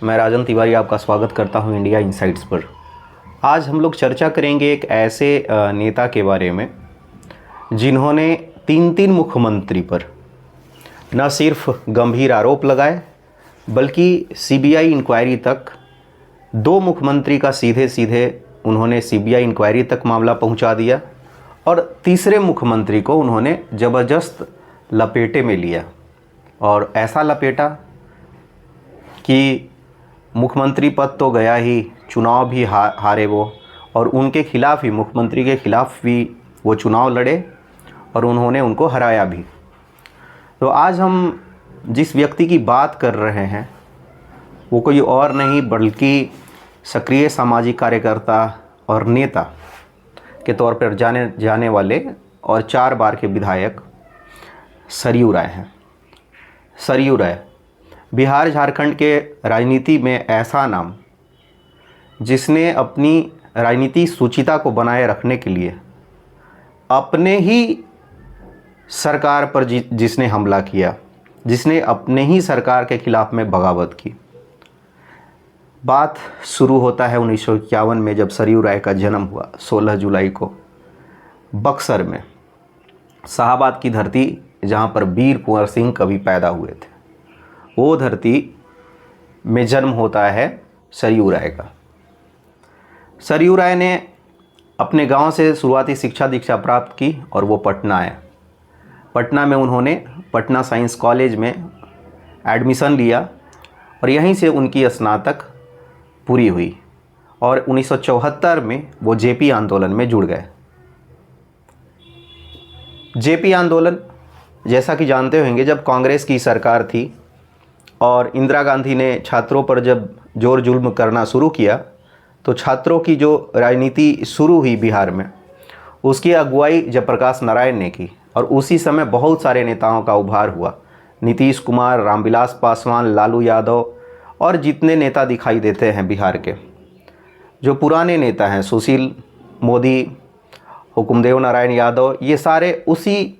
मैं राजन तिवारी आपका स्वागत करता हूं इंडिया इनसाइट्स पर। आज हम लोग चर्चा करेंगे एक ऐसे नेता के बारे में जिन्होंने तीन मुख्यमंत्री पर न सिर्फ गंभीर आरोप लगाए बल्कि सीबीआई इंक्वायरी तक, दो मुख्यमंत्री का सीधे सीधे उन्होंने सीबीआई इंक्वायरी तक मामला पहुंचा दिया और तीसरे मुख्यमंत्री को उन्होंने ज़बरदस्त लपेटे में लिया। और ऐसा लपेटा कि मुख्यमंत्री पद तो गया ही, चुनाव भी हारे वो, और उनके खिलाफ ही, मुख्यमंत्री के खिलाफ भी वो चुनाव लड़े और उन्होंने उनको हराया भी। तो आज हम जिस व्यक्ति की बात कर रहे हैं वो कोई और नहीं बल्कि सक्रिय सामाजिक कार्यकर्ता और नेता के तौर पर जाने जाने वाले और 4 बार के विधायक सरयू राय हैं। सरयू राय बिहार झारखंड के राजनीति में ऐसा नाम जिसने अपनी राजनीति सूचिता को बनाए रखने के लिए अपने ही सरकार पर जिसने हमला किया, जिसने अपने ही सरकार के खिलाफ में बगावत की। बात शुरू होता है 1951 में, जब सरयू राय का जन्म हुआ 16 जुलाई को बक्सर में, शाहबाद की धरती जहाँ पर वीर कुंवर सिंह कभी पैदा हुए थे, वो धरती में जन्म होता है सरयू राय का। सरयू राय ने अपने गांव से शुरुआती शिक्षा दीक्षा प्राप्त की और वो पटना आए। पटना में उन्होंने पटना साइंस कॉलेज में एडमिशन लिया और यहीं से उनकी स्नातक पूरी हुई और 1974 में वो जेपी आंदोलन में जुड़ गए। जेपी आंदोलन, जैसा कि जानते होंगे, जब कांग्रेस की सरकार थी और इंदिरा गांधी ने छात्रों पर जब जोर जुल्म करना शुरू किया तो छात्रों की जो राजनीति शुरू हुई बिहार में, उसकी अगुवाई जयप्रकाश नारायण ने की और उसी समय बहुत सारे नेताओं का उभार हुआ। नीतीश कुमार, रामविलास पासवान, लालू यादव और जितने नेता दिखाई देते हैं बिहार के, जो पुराने नेता हैं, सुशील मोदी, हुकुमदेव नारायण यादव, ये सारे उसी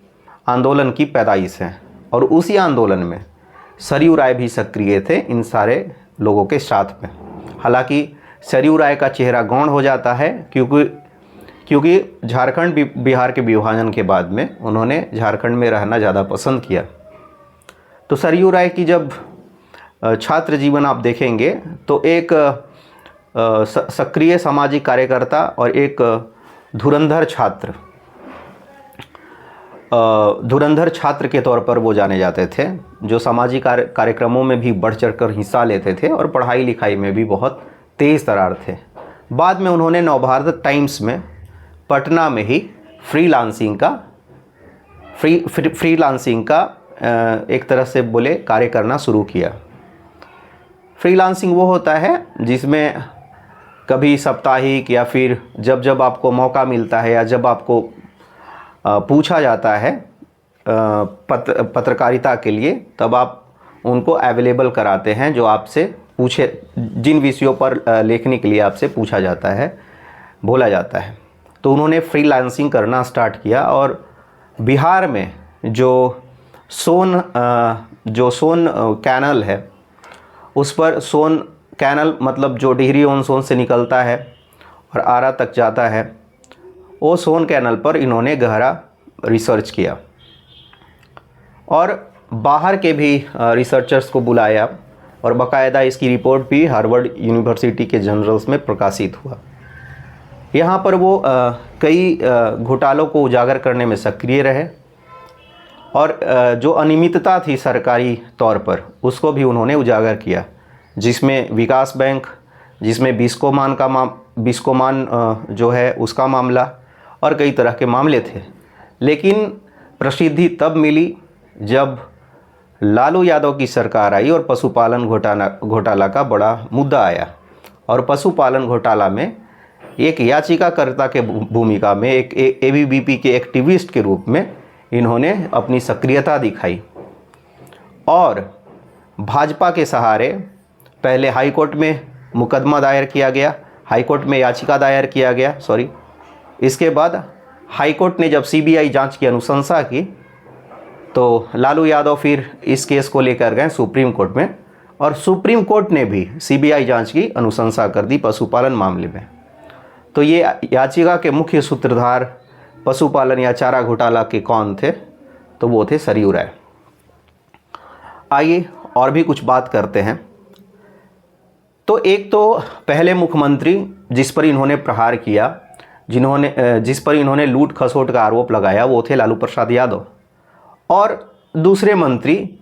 आंदोलन की पैदाइश हैं। और उसी आंदोलन में सरयू राय भी सक्रिय थे इन सारे लोगों के साथ में। हालांकि सरयू राय का चेहरा गौण हो जाता है क्योंकि झारखंड बिहार के विभाजन के बाद में उन्होंने झारखंड में रहना ज़्यादा पसंद किया। तो सरयू राय की जब छात्र जीवन आप देखेंगे तो एक सक्रिय सामाजिक कार्यकर्ता और एक धुरंधर छात्र के तौर पर वो जाने जाते थे, जो सामाजिक कार्यक्रमों में भी बढ़ चढ़कर हिस्सा लेते थे और पढ़ाई लिखाई में भी बहुत तेज़ तर्रार थे। बाद में उन्होंने नवभारत टाइम्स में पटना में ही फ्रीलांसिंग का एक तरह से बोले कार्य करना शुरू किया। फ्रीलांसिंग वो होता है जिसमें कभी साप्ताहिक या फिर जब आपको मौका मिलता है या जब आपको पूछा जाता है पत्रकारिता के लिए, तब आप उनको अवेलेबल कराते हैं, जो आपसे पूछे, जिन विषयों पर लिखने के लिए आपसे पूछा जाता है, बोला जाता है। तो उन्होंने फ्रीलांसिंग करना स्टार्ट किया और बिहार में जो सोन कैनल है, उस पर सोन कैनल मतलब जो डिहरी ऑन सोन से निकलता है और आरा तक जाता है, वो सोन कैनल पर इन्होंने गहरा रिसर्च किया और बाहर के भी रिसर्चर्स को बुलाया और बाकायदा इसकी रिपोर्ट भी हार्वर्ड यूनिवर्सिटी के जर्नल्स में प्रकाशित हुआ। यहाँ पर वो कई घोटालों को उजागर करने में सक्रिय रहे और जो अनियमितता थी सरकारी तौर पर, उसको भी उन्होंने उजागर किया, जिसमें विकास बैंक, जिसमें बिस्कोमान जो है उसका मामला और कई तरह के मामले थे। लेकिन प्रसिद्धि तब मिली जब लालू यादव की सरकार आई और पशुपालन घोटाला का बड़ा मुद्दा आया और पशुपालन घोटाला में एक याचिकाकर्ता के भूमिका में, एक एबीवीपी के एक्टिविस्ट के रूप में इन्होंने अपनी सक्रियता दिखाई और भाजपा के सहारे पहले हाई कोर्ट में मुकदमा दायर किया गया, हाई कोर्ट में याचिका दायर किया गया, इसके बाद हाई कोर्ट ने जब सीबीआई जांच की अनुशंसा की तो लालू यादव फिर इस केस को लेकर गए सुप्रीम कोर्ट में और सुप्रीम कोर्ट ने भी सीबीआई जांच की अनुशंसा कर दी पशुपालन मामले में। तो ये याचिका के मुख्य सूत्रधार पशुपालन या चारा घोटाला के कौन थे? तो वो थे सरयू राय। आइए और भी कुछ बात करते हैं। तो एक तो पहले मुख्यमंत्री जिस पर इन्होंने प्रहार किया, जिस पर इन्होंने लूट खसोट का आरोप लगाया, वो थे लालू प्रसाद यादव। और दूसरे मंत्री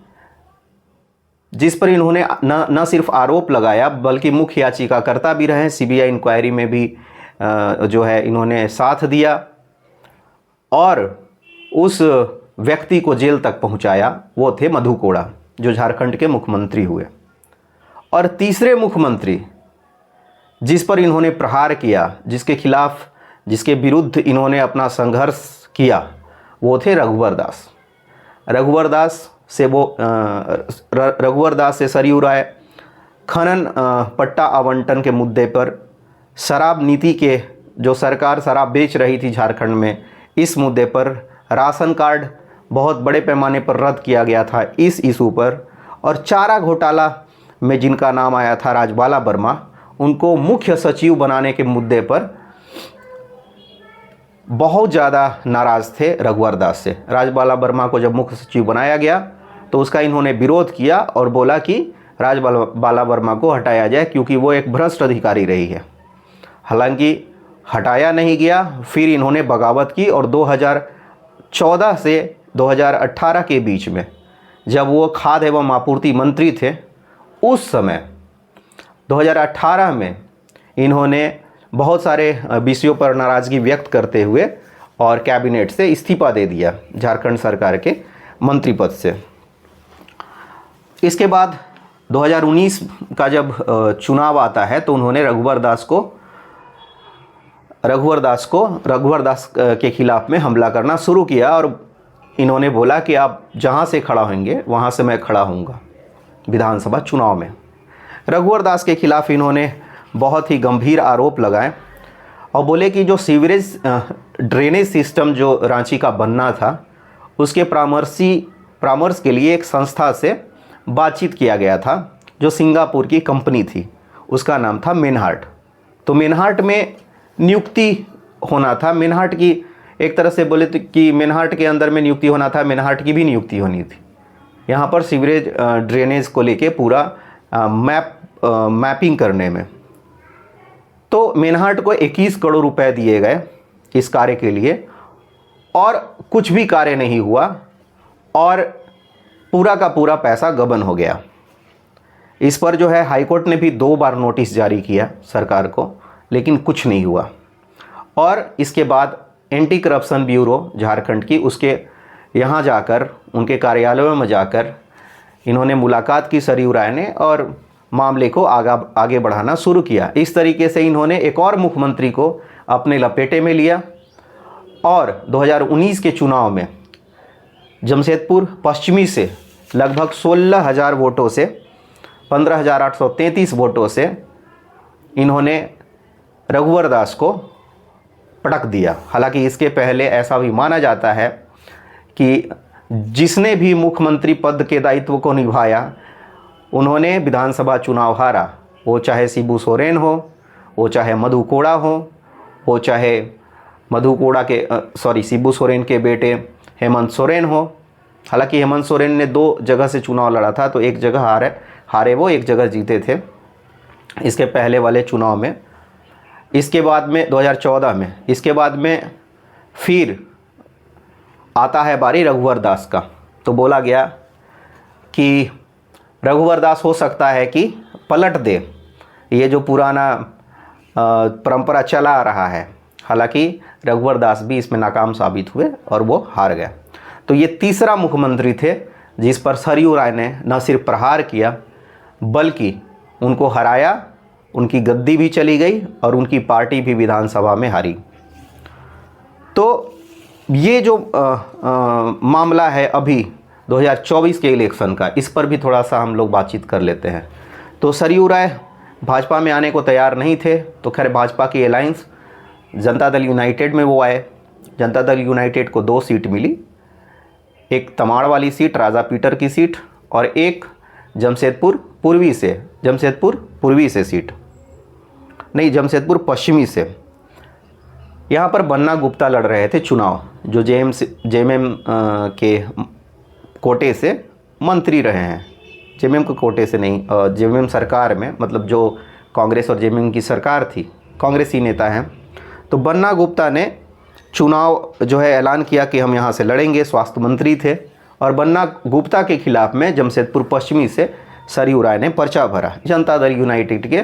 जिस पर इन्होंने न सिर्फ आरोप लगाया बल्कि मुख्य याचिकाकर्ता भी रहे, सीबीआई इंक्वायरी में भी जो है इन्होंने साथ दिया और उस व्यक्ति को जेल तक पहुंचाया, वो थे मधु कोड़ा, जो झारखंड के मुख्यमंत्री हुए। और तीसरे मुख्यमंत्री जिस पर इन्होंने प्रहार किया, जिसके विरुद्ध इन्होंने अपना संघर्ष किया, वो थे रघुवर दास। रघुवर दास से सरयू राय खनन पट्टा आवंटन के मुद्दे पर, शराब नीति के जो सरकार शराब बेच रही थी झारखंड में, इस मुद्दे पर, राशन कार्ड बहुत बड़े पैमाने पर रद्द किया गया था इस इशू पर, और चारा घोटाला में जिनका नाम आया था राजबाला वर्मा, उनको मुख्य सचिव बनाने के मुद्दे पर बहुत ज़्यादा नाराज़ थे रघुवर दास से। राजबाला वर्मा को जब मुख्य सचिव बनाया गया तो उसका इन्होंने विरोध किया और बोला कि राजबाला वर्मा को हटाया जाए क्योंकि वो एक भ्रष्ट अधिकारी रही है। हालांकि हटाया नहीं गया, फिर इन्होंने बगावत की और 2014 से 2018 के बीच में जब वो खाद्य एवं आपूर्ति मंत्री थे, उस समय 2018 में इन्होंने बहुत सारे विषयों पर नाराज़गी व्यक्त करते हुए और कैबिनेट से इस्तीफा दे दिया, झारखंड सरकार के मंत्री पद से। इसके बाद 2019 का जब चुनाव आता है तो उन्होंने रघुवर दास के खिलाफ में हमला करना शुरू किया और इन्होंने बोला कि आप जहां से खड़ा होंगे वहां से मैं खड़ा होऊंगा विधानसभा चुनाव में। रघुवर दास के खिलाफ इन्होंने बहुत ही गंभीर आरोप लगाए और बोले कि जो सीवरेज ड्रेनेज सिस्टम जो रांची का बनना था, उसके परामर्श के लिए एक संस्था से बातचीत किया गया था जो सिंगापुर की कंपनी थी, उसका नाम था मेनहार्ट। तो मेनहार्ट में नियुक्ति होना था, मेनहार्ट की एक तरह से बोले तो कि मेनहार्ट के अंदर में नियुक्ति होना था, मेनहार्ट की भी नियुक्ति होनी थी यहाँ पर सीवरेज ड्रेनेज को लेके पूरा मैपिंग करने में। तो मेनहार्ट को 21 करोड़ रुपए दिए गए इस कार्य के लिए और कुछ भी कार्य नहीं हुआ और पूरा का पूरा पैसा गबन हो गया। इस पर जो है हाईकोर्ट ने भी 2 बार नोटिस जारी किया सरकार को, लेकिन कुछ नहीं हुआ। और इसके बाद एंटी करप्शन ब्यूरो झारखंड की, उसके यहाँ जाकर, उनके कार्यालयों में जाकर इन्होंने मुलाकात की सरयू राय ने और मामले को आगे बढ़ाना शुरू किया। इस तरीके से इन्होंने एक और मुख्यमंत्री को अपने लपेटे में लिया और 2019 के चुनाव में जमशेदपुर पश्चिमी से लगभग 16,000 वोटों से 15,833 वोटों से इन्होंने रघुवर दास को पटक दिया। हालांकि इसके पहले ऐसा भी माना जाता है कि जिसने भी मुख्यमंत्री पद के दायित्व को निभाया उन्होंने विधानसभा चुनाव हारा, वो चाहे शिबू सोरेन हो, वो चाहे मधु कोड़ा हो, वो चाहे शिबू सोरेन के बेटे हेमंत सोरेन हो। हालांकि हेमंत सोरेन ने 2 जगह से चुनाव लड़ा था, तो एक जगह हारे वो, एक जगह जीते थे इसके पहले वाले चुनाव में। इसके बाद में 2014 में, इसके बाद में फिर आता है बारी रघुवर दास का। तो बोला गया कि रघुवर दास हो सकता है कि पलट दे ये जो पुराना परंपरा चला आ रहा है। हालांकि रघुवर दास भी इसमें नाकाम साबित हुए और वो हार गए। तो ये तीसरा मुख्यमंत्री थे जिस पर सरयू राय ने न सिर्फ प्रहार किया बल्कि उनको हराया, उनकी गद्दी भी चली गई और उनकी पार्टी भी विधानसभा में हारी। तो ये जो मामला है अभी 2024 के इलेक्शन का, इस पर भी थोड़ा सा हम लोग बातचीत कर लेते हैं। तो सरयू राय भाजपा में आने को तैयार नहीं थे, तो खैर भाजपा की अलायंस जनता दल यूनाइटेड में वो आए। जनता दल यूनाइटेड को 2 सीट मिली, एक तमाड़ वाली सीट, राजा पीटर की सीट, और एक जमशेदपुर पूर्वी से, जमशेदपुर पूर्वी से सीट नहीं, जमशेदपुर पश्चिमी से। यहाँ पर बन्ना गुप्ता लड़ रहे थे चुनाव, जो जेएमएम के कोटे से मंत्री रहे हैं। जेएमएम के कोटे से नहीं, जेएमएम सरकार में, मतलब जो कांग्रेस और जेएमएम की सरकार थी, कांग्रेसी नेता हैं। तो बन्ना गुप्ता ने चुनाव जो है ऐलान किया कि हम यहाँ से लड़ेंगे, स्वास्थ्य मंत्री थे। और बन्ना गुप्ता के खिलाफ में जमशेदपुर पश्चिमी से सरयू राय ने पर्चा भरा, जनता दल यूनाइटेड के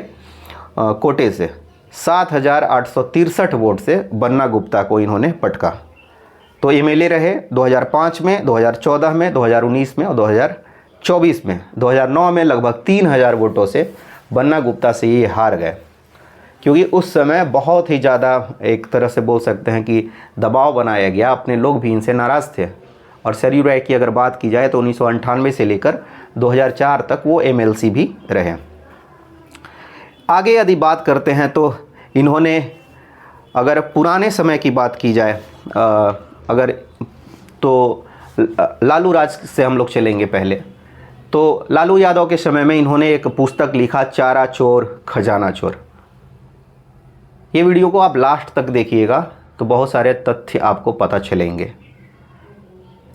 कोटे से। 7,863 वोट से बन्ना गुप्ता को इन्होंने पटका। तो एमएलए रहे 2005 में, 2014 में, 2019 में और 2024 में। 2009 में लगभग 3,000 वोटों से बन्ना गुप्ता से ये हार गए, क्योंकि उस समय बहुत ही ज़्यादा एक तरह से बोल सकते हैं कि दबाव बनाया गया, अपने लोग भी इनसे नाराज़ थे। और सरयू राय की अगर बात की जाए तो 1998 से लेकर 2004 तक वो एमएलसी भी रहे। आगे यदि बात करते हैं तो इन्होंने, अगर पुराने समय की बात की जाए अगर, तो लालू राज से हम लोग चलेंगे पहले। तो लालू यादव के समय में इन्होंने एक पुस्तक लिखा, चारा चोर खजाना चोर। ये वीडियो को आप लास्ट तक देखिएगा तो बहुत सारे तथ्य आपको पता चलेंगे।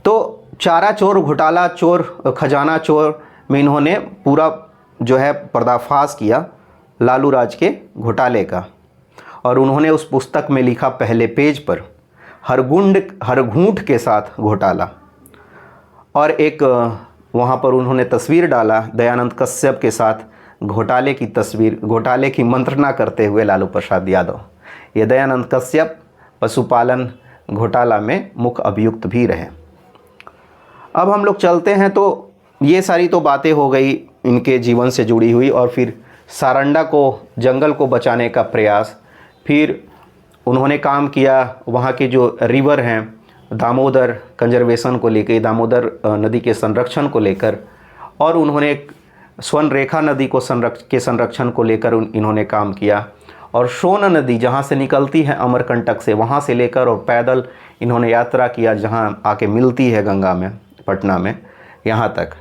तो चारा चोर, घोटाला चोर, खजाना चोर में इन्होंने पूरा जो है पर्दाफाश किया लालू राज के घोटाले का। और उन्होंने उस पुस्तक में लिखा पहले पेज पर, हर घूंट के साथ घोटाला। और एक वहाँ पर उन्होंने तस्वीर डाला दयानंद कश्यप के साथ, घोटाले की तस्वीर, घोटाले की मंत्रणा करते हुए लालू प्रसाद यादव। ये दयानंद कश्यप पशुपालन घोटाला में मुख्य अभियुक्त भी रहे। अब हम लोग चलते हैं, तो ये सारी तो बातें हो गई इनके जीवन से जुड़ी हुई। और फिर सारंडा को, जंगल को बचाने का प्रयास, फिर उन्होंने काम किया वहाँ के जो रिवर हैं, दामोदर कंजर्वेशन को लेकर, दामोदर नदी के संरक्षण को लेकर। और उन्होंने स्वर्ण रेखा नदी को संरक्षण को लेकर इन्होंने काम किया। और सोन नदी जहाँ से निकलती है अमरकंटक से, वहाँ से लेकर और पैदल इन्होंने यात्रा किया जहाँ आके मिलती है गंगा में, पटना में, यहाँ तक।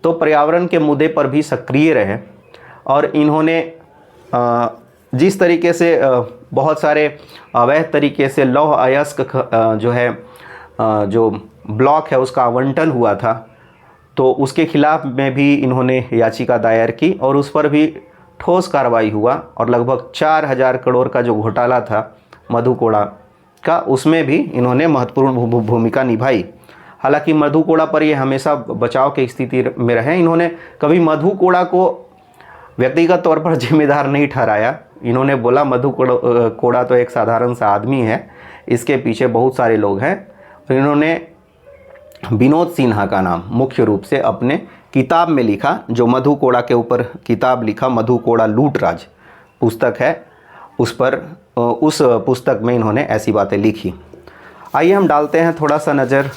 तो पर्यावरण के मुद्दे पर भी सक्रिय रहे। और इन्होंने जिस तरीके से बहुत सारे अवैध तरीके से लौह अयस्क जो है, जो ब्लॉक है उसका आवंटन हुआ था, तो उसके खिलाफ में भी इन्होंने याचिका दायर की और उस पर भी ठोस कार्रवाई हुआ। और लगभग 4,000 करोड़ का जो घोटाला था मधु कोड़ा का, उसमें भी इन्होंने महत्वपूर्ण भूमिका निभाई। हालांकि मधु कोड़ा पर ये हमेशा बचाव की स्थिति में रहे। इन्होंने कभी मधु कोड़ा को व्यक्तिगत तौर पर जिम्मेदार नहीं ठहराया। इन्होंने बोला मधु कोड़ा तो एक साधारण सा आदमी है, इसके पीछे बहुत सारे लोग हैं। और इन्होंने विनोद सिन्हा का नाम मुख्य रूप से अपने किताब में लिखा, जो मधु कोड़ा के ऊपर किताब लिखा, मधु कोड़ा लूटराज पुस्तक है, उस पुस्तक में इन्होंने ऐसी बातें लिखी। आइए हम डालते हैं थोड़ा सा नज़र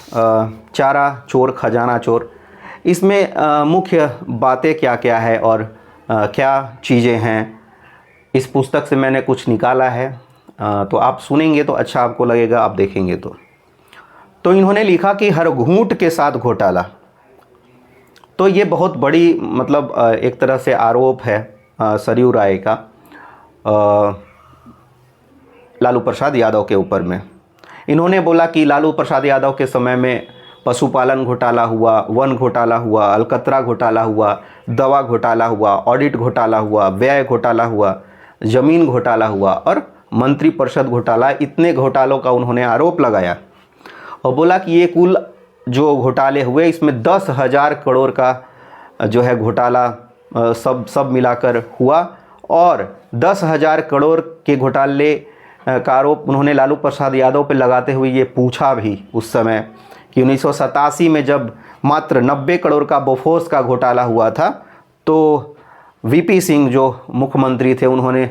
चारा चोर खजाना चोर, इसमें मुख्य बातें क्या क्या है और क्या चीज़ें हैं। इस पुस्तक से मैंने कुछ निकाला है, तो आप सुनेंगे तो अच्छा आपको लगेगा, आप देखेंगे तो इन्होंने लिखा कि हर घूंट के साथ घोटाला। तो ये बहुत बड़ी, मतलब एक तरह से आरोप है सरयू राय का लालू प्रसाद यादव के ऊपर में। इन्होंने बोला कि लालू प्रसाद यादव के समय में पशुपालन घोटाला हुआ, वन घोटाला हुआ, अलकतरा घोटाला हुआ, दवा घोटाला हुआ, ऑडिट घोटाला हुआ, व्यय घोटाला हुआ, ज़मीन घोटाला हुआ और मंत्री परिषद घोटाला। इतने घोटालों का उन्होंने आरोप लगाया और बोला कि ये कुल जो घोटाले हुए इसमें 10,000 करोड़ का जो है घोटाला सब मिलाकर हुआ। और 10,000 करोड़ के घोटाले का आरोप उन्होंने लालू प्रसाद यादव पर लगाते हुए ये पूछा भी उस समय कि 1987 में जब मात्र 90 करोड़ का बोफोर्स का घोटाला हुआ था, तो वीपी सिंह जो मुख्यमंत्री थे उन्होंने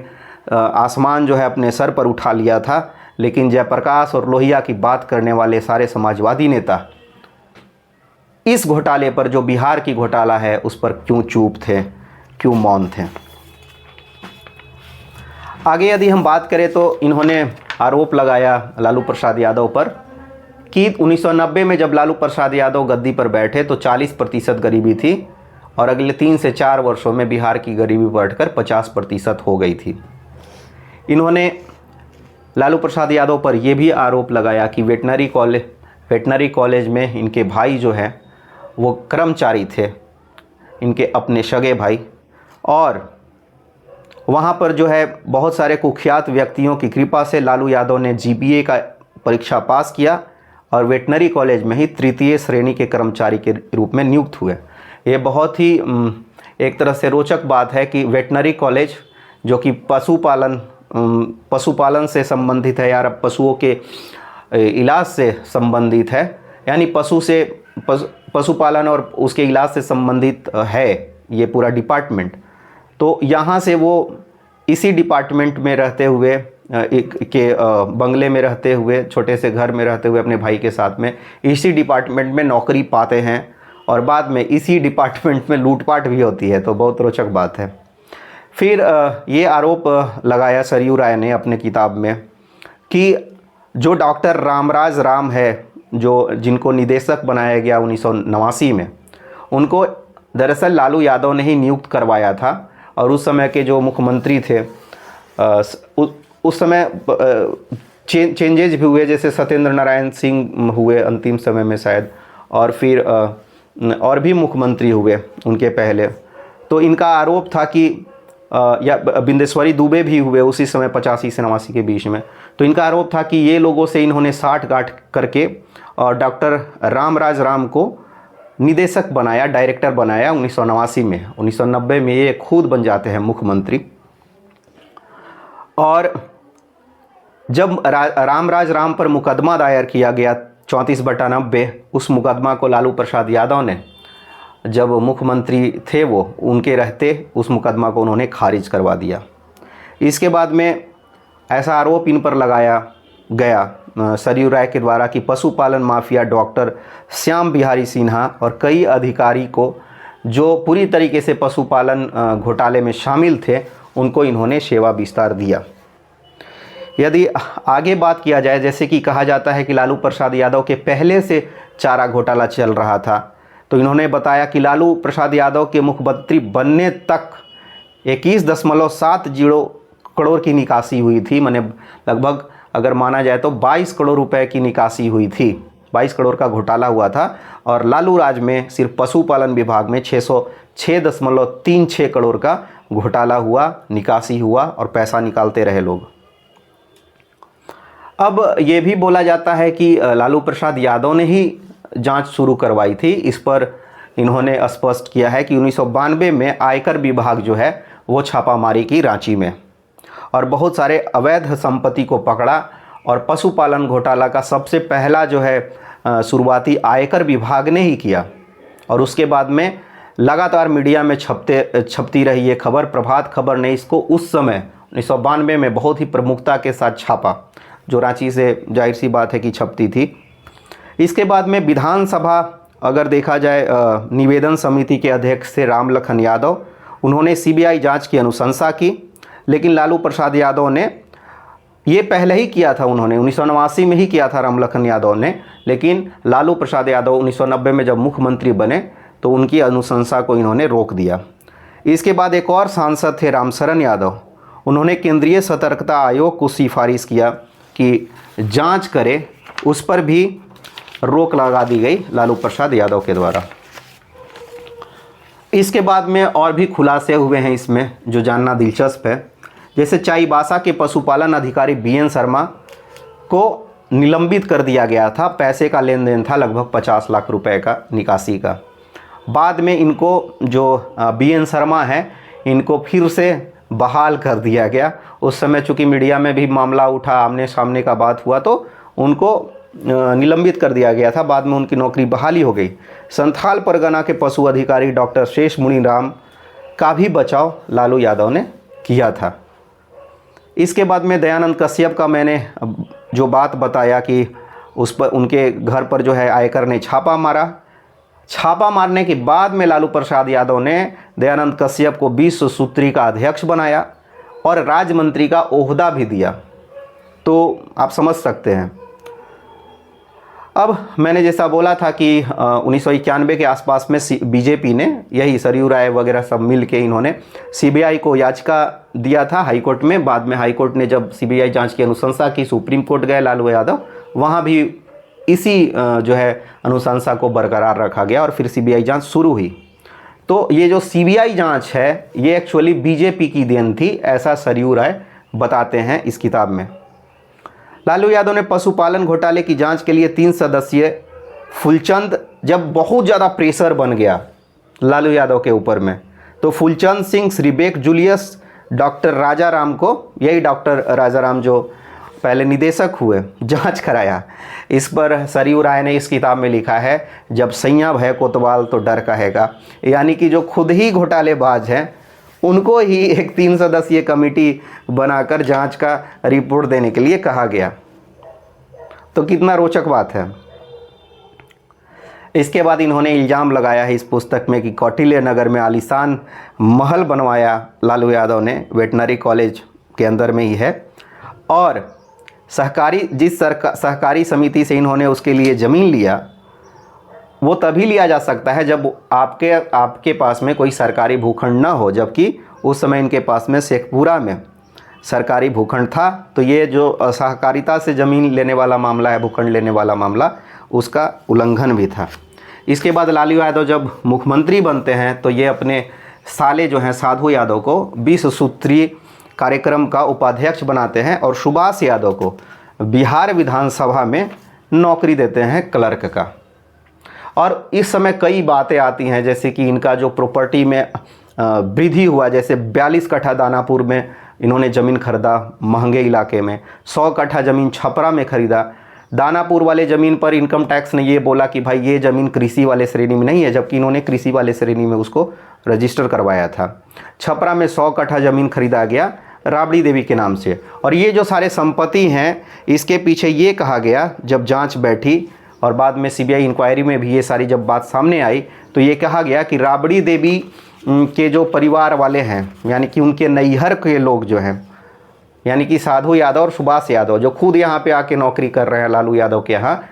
आसमान जो है अपने सर पर उठा लिया था। लेकिन जयप्रकाश और लोहिया की बात करने वाले सारे समाजवादी नेता इस घोटाले पर, जो बिहार की घोटाला है, उस पर क्यों चुप थे, क्यों मौन थे। आगे यदि हम बात करें तो इन्होंने आरोप लगाया लालू प्रसाद यादव पर कि 1990 में जब लालू प्रसाद यादव गद्दी पर बैठे तो 40% गरीबी थी और अगले 3 से 4 वर्षों में बिहार की गरीबी बढ़कर 50% हो गई थी। इन्होंने लालू प्रसाद यादव पर यह भी आरोप लगाया कि वेटनरी कॉलेज में इनके भाई जो है वो कर्मचारी थे, इनके अपने सगे भाई, और वहाँ पर जो है बहुत सारे कुख्यात व्यक्तियों की कृपा से लालू यादव ने जीपीए का परीक्षा पास किया और वेटनरी कॉलेज में ही 3य श्रेणी के कर्मचारी के रूप में नियुक्त हुए। ये बहुत ही एक तरह से रोचक बात है कि वेटनरी कॉलेज जो कि पशुपालन से संबंधित है, या पशुओं के इलाज से संबंधित है, यानी पशुपालन और उसके इलाज से संबंधित है ये पूरा डिपार्टमेंट। तो यहाँ से वो इसी डिपार्टमेंट में रहते हुए बंगले में रहते हुए, छोटे से घर में रहते हुए अपने भाई के साथ में इसी डिपार्टमेंट में नौकरी पाते हैं और बाद में इसी डिपार्टमेंट में लूटपाट भी होती है। तो बहुत रोचक बात है। फिर ये आरोप लगाया सरयू राय ने अपने किताब में कि जो डॉक्टर रामराज राम है, जिनको निदेशक बनाया गया 1989 में, उनको दरअसल लालू यादव ने ही नियुक्त करवाया था। और उस समय के जो मुख्यमंत्री थे उस समय चेंजेज भी हुए, जैसे सत्येंद्र नारायण सिंह हुए अंतिम समय में शायद, और फिर और भी मुख्यमंत्री हुए उनके पहले। तो इनका आरोप था कि या बिंदेश्वरी दुबे भी हुए उसी समय 85 से 89 के बीच में। तो इनका आरोप था कि ये लोगों से इन्होंने साठगांठ करके और डॉक्टर रामराज राम को निदेशक बनाया, डायरेक्टर बनाया 1989 में। 1990 में ये खुद बन जाते हैं मुख्यमंत्री। और जब रामराज राम पर मुकदमा दायर किया गया 34/90, उस मुकदमा को लालू प्रसाद यादव ने, जब मुख्यमंत्री थे वो, उनके रहते उस मुकदमा को उन्होंने खारिज करवा दिया। इसके बाद में ऐसा आरोप इन पर लगाया गया सरयू राय के द्वारा कि पशुपालन माफिया डॉक्टर श्याम बिहारी सिन्हा और कई अधिकारी को, जो पूरी तरीके से पशुपालन घोटाले में शामिल थे, उनको इन्होंने सेवा विस्तार दिया। यदि आगे बात किया जाए, जैसे कि कहा जाता है कि लालू प्रसाद यादव के पहले से चारा घोटाला चल रहा था, तो इन्होंने बताया कि लालू प्रसाद यादव के मुख्यमंत्री बनने तक 21.70 करोड़ की निकासी हुई थी। माने लगभग अगर माना जाए तो 22 करोड़ रुपए की निकासी हुई थी, 22 करोड़ का घोटाला हुआ था। और लालू राज में सिर्फ पशुपालन विभाग में 606.36 करोड़ का घोटाला हुआ, निकासी हुआ और पैसा निकालते रहे लोग। अब ये भी बोला जाता है कि लालू प्रसाद यादव ने ही जांच शुरू करवाई थी। इस पर इन्होंने स्पष्ट किया है कि 1992 में आयकर विभाग जो है वो छापामारी की रांची में, और बहुत सारे अवैध संपत्ति को पकड़ा। और पशुपालन घोटाला का सबसे पहला जो है शुरुआती आयकर विभाग ने ही किया। और उसके बाद में लगातार मीडिया में छपती रही ये खबर। प्रभात खबर ने इसको उस समय 1992 में बहुत ही प्रमुखता के साथ छापा, जो रांची से जाहिर सी बात है कि छपती थी। इसके बाद में विधानसभा अगर देखा जाए, निवेदन समिति के अध्यक्ष थे रामलखन यादव, उन्होंने सीबीआई जांच की अनुशंसा की। लेकिन लालू प्रसाद यादव ने ये पहले ही किया था, उन्होंने 1989 में ही किया था रामलखन यादव ने। लेकिन लालू प्रसाद यादव 1990 में जब मुख्यमंत्री बने तो उनकी अनुशंसा को इन्होंने रोक दिया। इसके बाद एक और सांसद थे रामशरण यादव, उन्होंने केंद्रीय सतर्कता आयोग को सिफारिश किया कि जांच करे, उस पर भी रोक लगा दी गई लालू प्रसाद यादव के द्वारा। इसके बाद में और भी खुलासे हुए हैं इसमें जो जानना दिलचस्प है। जैसे चाईबासा के पशुपालन अधिकारी बीएन शर्मा को निलंबित कर दिया गया था। पैसे का लेन देन था लगभग 50 लाख रुपए का निकासी का। बाद में इनको जो बीएन शर्मा है, इनको फिर से बहाल कर दिया गया। उस समय चूँकि मीडिया में भी मामला उठा, आमने सामने का बात हुआ, तो उनको निलंबित कर दिया गया था। बाद में उनकी नौकरी बहाली हो गई। संथाल परगना के पशु अधिकारी डॉक्टर शेष मुनिराम का भी बचाव लालू यादव ने किया था। इसके बाद में दयानंद कश्यप का मैंने जो बात बताया कि उस पर, उनके घर पर जो है आयकर ने छापा मारा। छापा मारने के बाद में लालू प्रसाद यादव ने दयानंद कश्यप को 20 सूत्री का अध्यक्ष बनाया और राज्य मंत्री का ओहदा भी दिया। तो आप समझ सकते हैं। अब मैंने जैसा बोला था कि 1991 के आसपास में बीजेपी ने, यही सरयू राय वगैरह सब मिल के इन्होंने सीबीआई को याचिका दिया था हाई कोर्ट में। बाद में हाई कोर्ट ने जब सीबीआई जांच की अनुशंसा की, सुप्रीम कोर्ट गए लालू यादव, वहाँ भी इसी जो है अनुशंसा को बरकरार रखा गया और फिर सीबीआई जांच शुरू हुई। तो ये जो सीबीआई जांच है ये एक्चुअली बीजेपी की देन थी, ऐसा सरयू राय बताते हैं इस किताब में। लालू यादव ने पशुपालन घोटाले की जांच के लिए 3 सदस्यीय फुलचंद, जब बहुत ज़्यादा प्रेशर बन गया लालू यादव के ऊपर में, तो फुलचंद सिंह, श्रीबेक जूलियस, डॉक्टर राजा राम को, यही डॉक्टर राजा राम जो पहले निदेशक हुए, जांच कराया। इस पर सरयू राय ने इस किताब में लिखा है, जब सैया भय कोतवाल तो डर कहेगा, यानी कि जो खुद ही घोटालेबाज हैं उनको ही एक 3 सदस्यीय कमेटी बनाकर जांच का रिपोर्ट देने के लिए कहा गया। तो कितना रोचक बात है। इसके बाद इन्होंने इल्ज़ाम लगाया है इस पुस्तक में कि कौटिल्य नगर में आलीशान महल बनवाया लालू यादव ने, वेटनरी कॉलेज के अंदर में ही है, और जिस सहकारी समिति से इन्होंने उसके लिए ज़मीन लिया वो तभी लिया जा सकता है जब आपके पास में कोई सरकारी भूखंड ना हो, जबकि उस समय इनके पास में शेखपुरा में सरकारी भूखंड था। तो ये जो सहकारिता से ज़मीन लेने वाला मामला है, भूखंड लेने वाला मामला, उसका उल्लंघन भी था। इसके बाद लालू यादव जब मुख्यमंत्री बनते हैं तो ये अपने साले जो हैं साधु यादव को 20 सूत्रीय कार्यक्रम का उपाध्यक्ष बनाते हैं और सुभाष यादव को बिहार विधानसभा में नौकरी देते हैं क्लर्क का। और इस समय कई बातें आती हैं, जैसे कि इनका जो प्रॉपर्टी में वृद्धि हुआ, जैसे 42 कट्ठा दानापुर में इन्होंने ज़मीन खरीदा महंगे इलाके में, 100 कट्ठा ज़मीन छपरा में खरीदा। दानापुर वाले ज़मीन पर इनकम टैक्स ने ये बोला कि भाई ये ज़मीन कृषि वाले श्रेणी में नहीं है, जबकि इन्होंने कृषि वाले श्रेणी में उसको रजिस्टर करवाया था। छपरा में 100 कट्ठा ज़मीन खरीदा गया राबड़ी देवी के नाम से। और ये जो सारे संपत्ति हैं इसके पीछे ये कहा गया, जब जांच बैठी और बाद में सीबीआई इंक्वायरी में भी ये सारी जब बात सामने आई, तो ये कहा गया कि राबड़ी देवी के जो परिवार वाले हैं, यानी कि उनके नैहर के लोग जो हैं, यानी कि साधु यादव और सुभाष यादव जो खुद यहाँ पे आके नौकरी कर रहे हैं लालू यादव के यहाँ,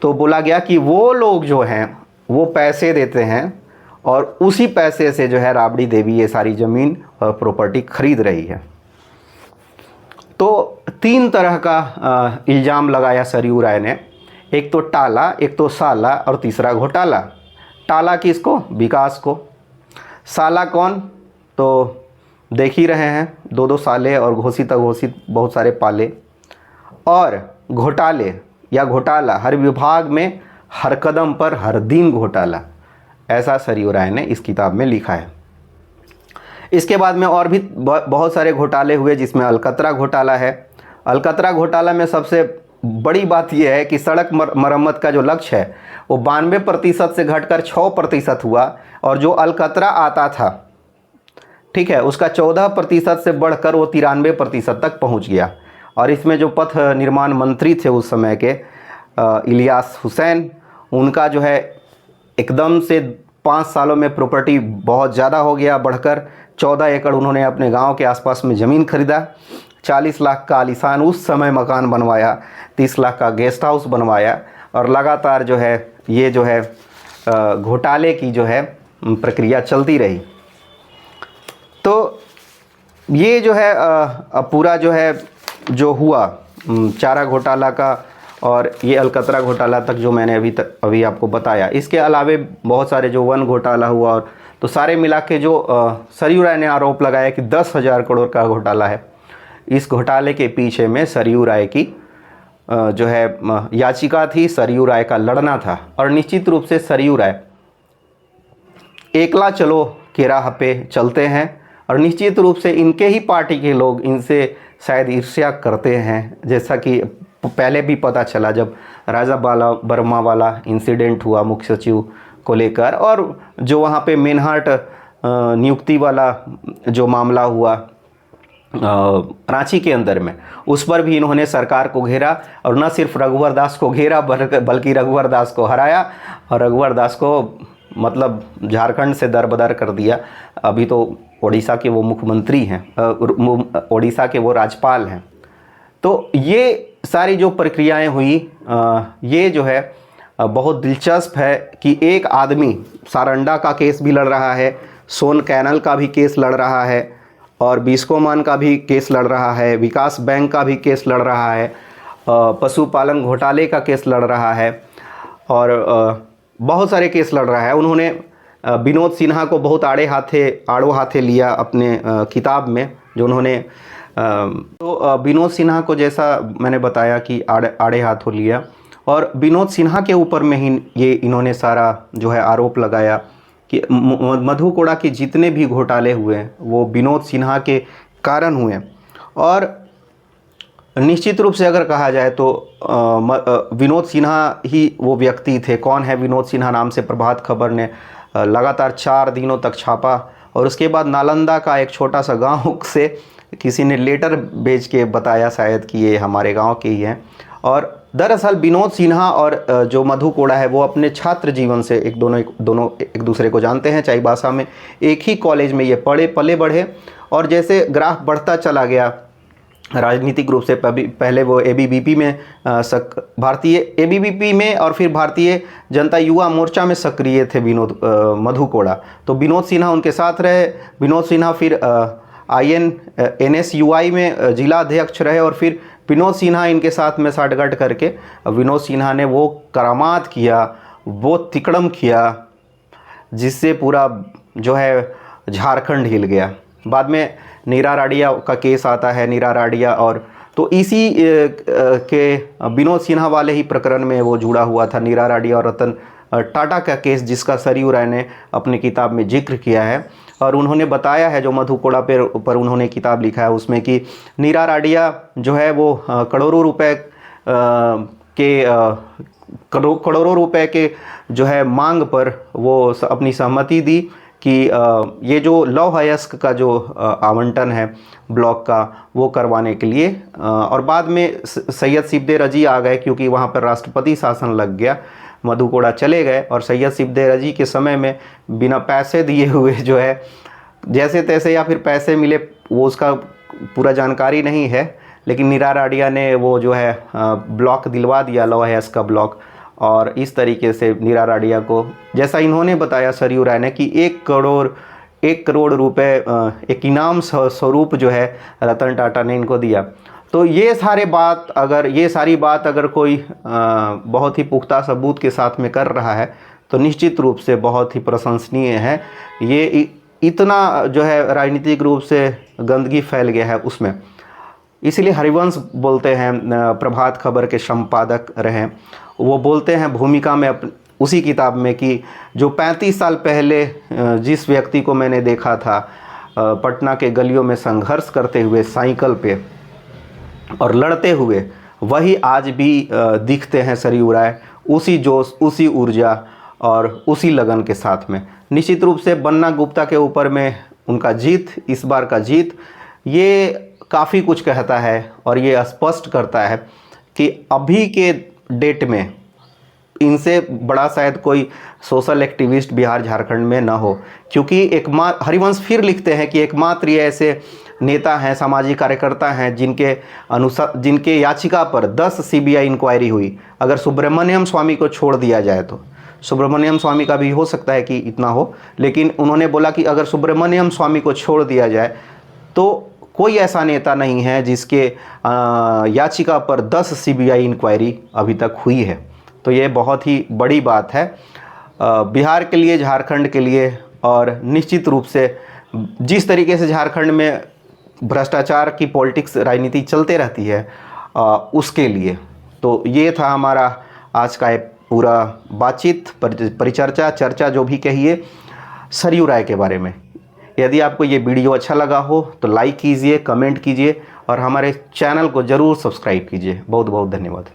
तो बोला गया कि वो लोग जो हैं वो पैसे देते हैं और उसी पैसे से जो है राबड़ी देवी ये सारी ज़मीन और प्रॉपर्टी खरीद रही है। तो 3 तरह का इल्ज़ाम लगाया सरयू राय ने, एक तो टाला, एक तो साला और तीसरा घोटाला। टाला किसको? विकास को। साला कौन? तो देख ही रहे हैं, 2-2 साले और घोषित अघोषित बहुत सारे पाले। और घोटाले या घोटाला, हर विभाग में हर कदम पर हर दिन घोटाला, ऐसा सरयू राय ने इस किताब में लिखा है। इसके बाद में और भी बहुत सारे घोटाले हुए, जिसमें अलकतरा घोटाला है। अलकतरा घोटाला में सबसे बड़ी बात यह है कि सड़क मरम्मत का जो लक्ष्य है वो 92% से घटकर 6% हुआ, और जो अलकतरा आता था, ठीक है, उसका 14% से बढ़कर वो 93% तक पहुंच गया। और इसमें जो पथ निर्माण मंत्री थे उस समय के इलियास हुसैन, उनका जो है एकदम से 5 सालों में प्रॉपर्टी बहुत ज़्यादा हो गया, बढ़कर 14 एकड़ उन्होंने अपने गांव के आसपास में ज़मीन खरीदा, 40 लाख का आलीशान उस समय मकान बनवाया, 30 लाख का गेस्ट हाउस बनवाया, और लगातार जो है ये जो है घोटाले की जो है प्रक्रिया चलती रही। तो ये जो है पूरा जो है जो हुआ चारा घोटाला का और ये अलकतरा घोटाला तक जो मैंने अभी आपको बताया। इसके अलावे बहुत सारे जो वन घोटाला हुआ, और तो सारे मिला के जो सरयू राय ने आरोप लगाया कि 10,000 करोड़ का घोटाला है। इस घोटाले के पीछे में सरयू राय की जो है याचिका थी, सरयू राय का लड़ना था। और निश्चित रूप से सरयू राय एकला चलो के राह पे चलते हैं, और निश्चित रूप से इनके ही पार्टी के लोग इनसे शायद ईर्ष्या करते हैं, जैसा कि पहले भी पता चला जब राजा वर्मा वाला इंसिडेंट हुआ मुख्य सचिव को लेकर, और जो वहाँ पे मेनहाट नियुक्ति वाला जो मामला हुआ रांची के अंदर में, उस पर भी इन्होंने सरकार को घेरा, और न सिर्फ रघुवर दास को घेरा बल्कि रघुवर दास को हराया, और रघुवर दास को मतलब झारखंड से दरबदर कर दिया। अभी तो ओडिशा के वो मुख्यमंत्री हैं, ओडिशा के वो राज्यपाल हैं। तो ये सारी जो प्रक्रियाएं हुई, ये जो है बहुत दिलचस्प है कि एक आदमी सारंडा का केस भी लड़ रहा है, सोन कैनल का भी केस लड़ रहा है और बिस्कोमान का भी केस लड़ रहा है, विकास बैंक का भी केस लड़ रहा है, पशुपालन घोटाले का केस लड़ रहा है और बहुत सारे केस लड़ रहा है। उन्होंने विनोद सिन्हा को बहुत आड़ो हाथे लिया अपने किताब में, जो उन्होंने तो विनोद सिन्हा को जैसा मैंने बताया कि आड़े हाथों लिया और विनोद सिन्हा के ऊपर में ही ये इन्होंने सारा जो है आरोप लगाया कि मधु कोड़ा के जितने भी घोटाले हुए वो विनोद सिन्हा के कारण हुए। और निश्चित रूप से अगर कहा जाए तो विनोद सिन्हा ही वो व्यक्ति थे। कौन है विनोद सिन्हा नाम से प्रभात खबर ने लगातार 4 दिनों तक छापा और उसके बाद नालंदा का एक छोटा सा गांव से किसी ने लेटर भेज के बताया शायद कि ये हमारे गांव के ही हैं। और दरअसल विनोद सिन्हा और जो मधु कोड़ा है वो अपने छात्र जीवन से दोनों एक दूसरे को जानते हैं। चाईबासा में एक ही कॉलेज में ये पले बढ़े और जैसे ग्राफ बढ़ता चला गया राजनीतिक रूप से, पहले वो एबीवीपी में भारतीय एबीवीपी में और फिर भारतीय जनता युवा मोर्चा में सक्रिय थे मधु कोड़ा। तो विनोद सिन्हा उनके साथ रहे। विनोद सिन्हा फिर NSUI में जिला अध्यक्ष रहे और फिर विनोद सिन्हा इनके साथ में साठगांठ करके विनोद सिन्हा ने वो करामात किया, वो तिकड़म किया जिससे पूरा जो है झारखंड हिल गया। बाद में नीरा राडिया का केस आता है, नीरा राडिया, और तो इसी के विनोद सिन्हा वाले ही प्रकरण में वो जुड़ा हुआ था, नीरा राडिया और रतन टाटा का केस, जिसका सरयू राय ने अपनी किताब में जिक्र किया है। और उन्होंने बताया है, जो मधु कोड़ा पर उन्होंने किताब लिखा है उसमें, कि नीरा राडिया जो है वो करोड़ों रुपए के जो है मांग पर वो अपनी सहमति दी कि ये जो लौह अयस्क का जो आवंटन है ब्लॉक का वो करवाने के लिए। और बाद में सैयद सिबदे रजी आ गए क्योंकि वहाँ पर राष्ट्रपति शासन लग गया। मधु कोड़ा चले गए और सैयद सिबदे रजी के समय में बिना पैसे दिए हुए जो है जैसे तैसे, या फिर पैसे मिले वो उसका पूरा जानकारी नहीं है, लेकिन नीरा राडिया ने वो जो है ब्लॉक दिलवा दिया, लौह अयस्क का ब्लॉक। और इस तरीके से नीरा राडिया को, जैसा इन्होंने बताया सरयू राय ने, कि 1 करोड़ रुपए एक इनाम स्वरूप जो है रतन टाटा ने इनको दिया। तो ये सारी बात अगर कोई बहुत ही पुख्ता सबूत के साथ में कर रहा है तो निश्चित रूप से बहुत ही प्रशंसनीय है। ये इतना जो है राजनीतिक रूप से गंदगी फैल गया है उसमें। इसीलिए हरिवंश बोलते हैं, प्रभात खबर के संपादक रहे, वो बोलते हैं भूमिका में उसी किताब में कि जो 35 साल पहले जिस व्यक्ति को मैंने देखा था पटना के गलियों में संघर्ष करते हुए साइकिल पे और लड़ते हुए, वही आज भी दिखते हैं सरयू राय, उसी जोश, उसी ऊर्जा और उसी लगन के साथ में। निश्चित रूप से बन्ना गुप्ता के ऊपर में उनका जीत, इस बार का जीत, ये काफ़ी कुछ कहता है और ये स्पष्ट करता है कि अभी के डेट में इनसे बड़ा शायद कोई सोशल एक्टिविस्ट बिहार झारखंड में ना हो। क्योंकि हरिवंश फिर लिखते हैं कि एकमात्र ये ऐसे नेता हैं, सामाजिक कार्यकर्ता हैं जिनके याचिका पर 10 CBI इंक्वायरी हुई। अगर सुब्रमण्यम स्वामी को छोड़ दिया जाए तो, सुब्रमण्यम स्वामी का भी हो सकता है कि इतना हो, लेकिन उन्होंने बोला कि अगर सुब्रमण्यम स्वामी को छोड़ दिया जाए तो कोई ऐसा नेता नहीं है जिसके याचिका पर 10 CBI इंक्वायरी अभी तक हुई है। तो ये बहुत ही बड़ी बात है बिहार के लिए, झारखंड के लिए, और निश्चित रूप से जिस तरीके से झारखंड में भ्रष्टाचार की पॉलिटिक्स, राजनीति चलते रहती है उसके लिए। तो ये था हमारा आज का पूरा बातचीत, चर्चा जो भी कहिए सरयू राय के बारे में। यदि आपको ये वीडियो अच्छा लगा हो तो लाइक कीजिए, कमेंट कीजिए और हमारे चैनल को ज़रूर सब्सक्राइब कीजिए। बहुत बहुत धन्यवाद।